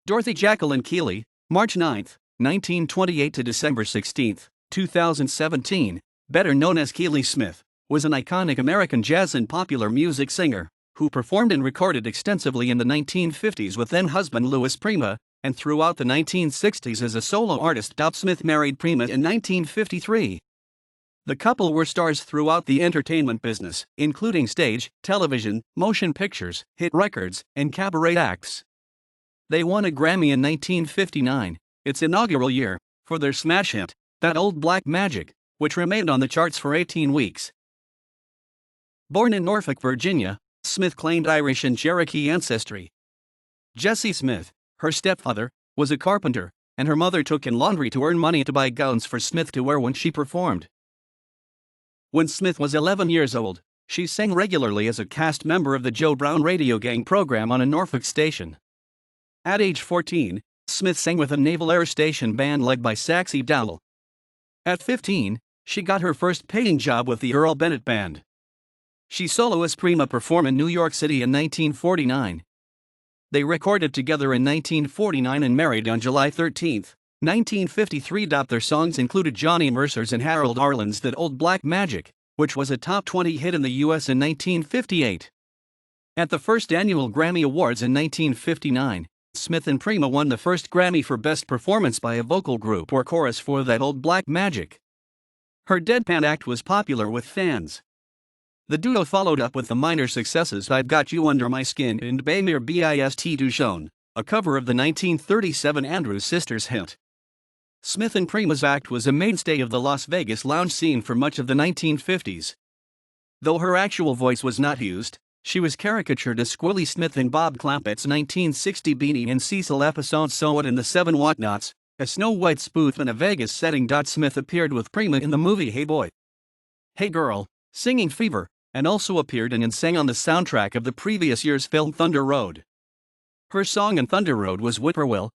Dorothy Jacqueline Keely, March 9, 1928 to December 16, 2017, better known as Keely Smith, was an iconic American jazz and popular music singer who performed and recorded extensively in the 1950s with then-husband Louis Prima, and throughout the 1960s as a solo artist. Smith married Prima in 1953. The couple were stars throughout the entertainment business, including stage, television, motion pictures, hit records, and cabaret acts. They won a Grammy in 1959, its inaugural year, for their smash hit, That Old Black Magic, which remained on the charts for 18 weeks. Born in Norfolk, Virginia, Smith claimed Irish and Cherokee ancestry. Jesse Smith, her stepfather, was a carpenter, and her mother took in laundry to earn money to buy gowns for Smith to wear when she performed. When Smith was 11 years old, she sang regularly as a cast member of the Joe Brown Radio Gang program on a Norfolk station. At age 14, Smith sang with a Naval Air Station band led by Saxy Dowell. At 15, she got her first paying job with the Earl Bennett Band. She soloist Prima performed in New York City in 1949. They recorded together in 1949 and married on July 13, 1953. Their songs included Johnny Mercer's and Harold Arlen's That Old Black Magic, which was a top 20 hit in the U.S. in 1958. At the first annual Grammy Awards in 1959, Smith and Prima won the first Grammy for Best Performance by a Vocal Group or Chorus for That Old Black Magic. Her deadpan act was popular with fans. The duo followed up with the minor successes I've Got You Under My Skin and Bamir Bist Du Jaune, a cover of the 1937 Andrews Sisters hit. Smith and Prima's act was a mainstay of the Las Vegas lounge scene for much of the 1950s. Though her actual voice was not used, she was caricatured as Keely Smith in Bob Clampett's 1960 Beanie and Cecil episode So What and the Seven Whatnots, a Snow White spoof in a Vegas setting. Smith appeared with Prima in the movie Hey Boy, Hey Girl, Singing Fever, and also appeared in and sang on the soundtrack of the previous year's film Thunder Road. Her song in Thunder Road was Whippoorwill.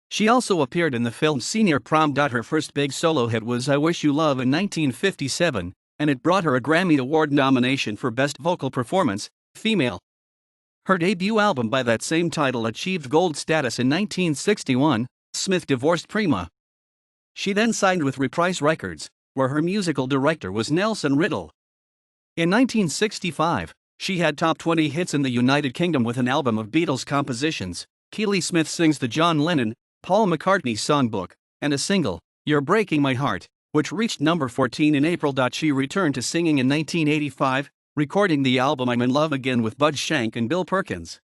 She also appeared in the film Senior Prom. Her first big solo hit was I Wish You Love in 1957, and it brought her a Grammy Award nomination for Best Vocal Performance, Female. Her debut album by that same title achieved gold status in 1961. Smith divorced Prima. She then signed with Reprise Records, where her musical director was Nelson Riddle. In 1965, she had top 20 hits in the United Kingdom with an album of Beatles compositions, Keely Smith Sings the John Lennon, Paul McCartney Songbook, and a single, You're Breaking My Heart, which reached number 14 in April. She returned to singing in 1985, recording the album I'm in Love Again with Bud Shank and Bill Perkins.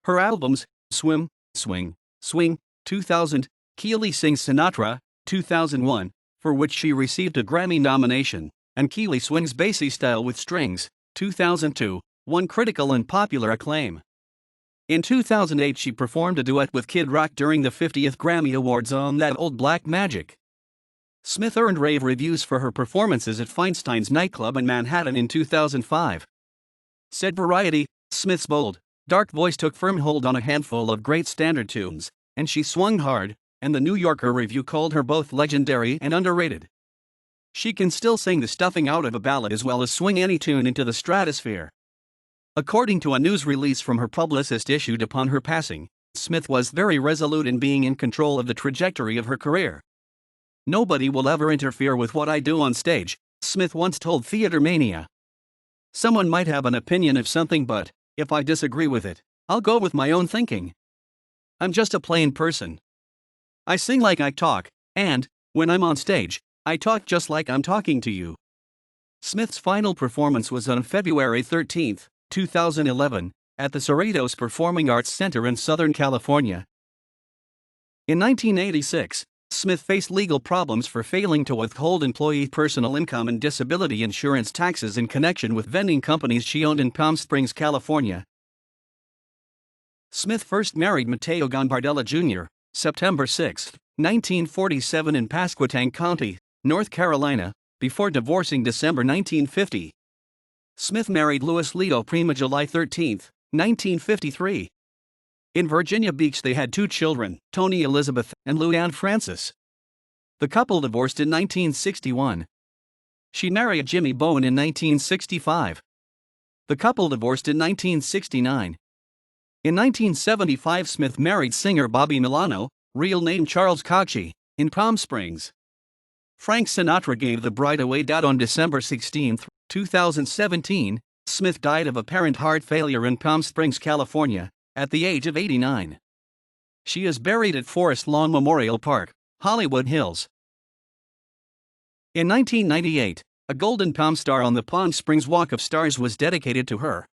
Her albums, Swim, Swing, Swing, 2000, Keely Sings Sinatra, 2001, for which she received a Grammy nomination, and Keely Swings Bassy Style with Strings, 2002, won critical and popular acclaim. In 2008 she performed a duet with Kid Rock during the 50th Grammy Awards on That Old Black Magic. Smith earned rave reviews for her performances at Feinstein's nightclub in Manhattan in 2005. Said Variety, Smith's bold, dark voice took firm hold on a handful of great standard tunes, and she swung hard, and the New Yorker review called her both legendary and underrated. She can still sing the stuffing out of a ballad as well as swing any tune into the stratosphere. According to a news release from her publicist issued upon her passing, Smith was very resolute in being in control of the trajectory of her career. Nobody will ever interfere with what I do on stage, Smith once told Theater Mania. Someone might have an opinion of something, but if I disagree with it, I'll go with my own thinking. I'm just a plain person. I sing like I talk, and, when I'm on stage, I talk just like I'm talking to you. Smith's final performance was on February 13, 2011, at the Cerritos Performing Arts Center in Southern California. In 1986, Smith faced legal problems for failing to withhold employee personal income and disability insurance taxes in connection with vending companies she owned in Palm Springs, California. Smith first married Mateo Gambardella Jr., September 6, 1947 in Pasquotank County, North Carolina, before divorcing December 1950. Smith married Louis Prima July 13, 1953. In Virginia Beach they had two children, Tony Elizabeth and Lou Ann Francis. The couple divorced in 1961. She married Jimmy Bowen in 1965. The couple divorced in 1969. In 1975, Smith married singer Bobby Milano, real name Charles Cocchi, in Palm Springs. Frank Sinatra gave the bride away. On December 16, 2017, Smith died of apparent heart failure in Palm Springs, California, at the age of 89. She is buried at Forest Lawn Memorial Park, Hollywood Hills. In 1998, a Golden Palm star on the Palm Springs Walk of Stars was dedicated to her.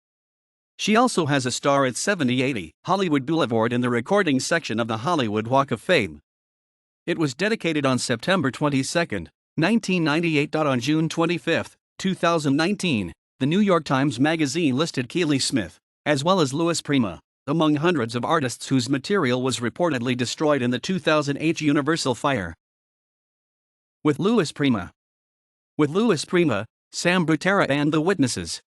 She also has a star at 7080 Hollywood Boulevard in the recording section of the Hollywood Walk of Fame. It was dedicated on September 22, 1998. On June 25, 2019, the New York Times Magazine listed Keely Smith, as well as Louis Prima, among hundreds of artists whose material was reportedly destroyed in the 2008 Universal fire. With Louis Prima, Sam Butera and The Witnesses.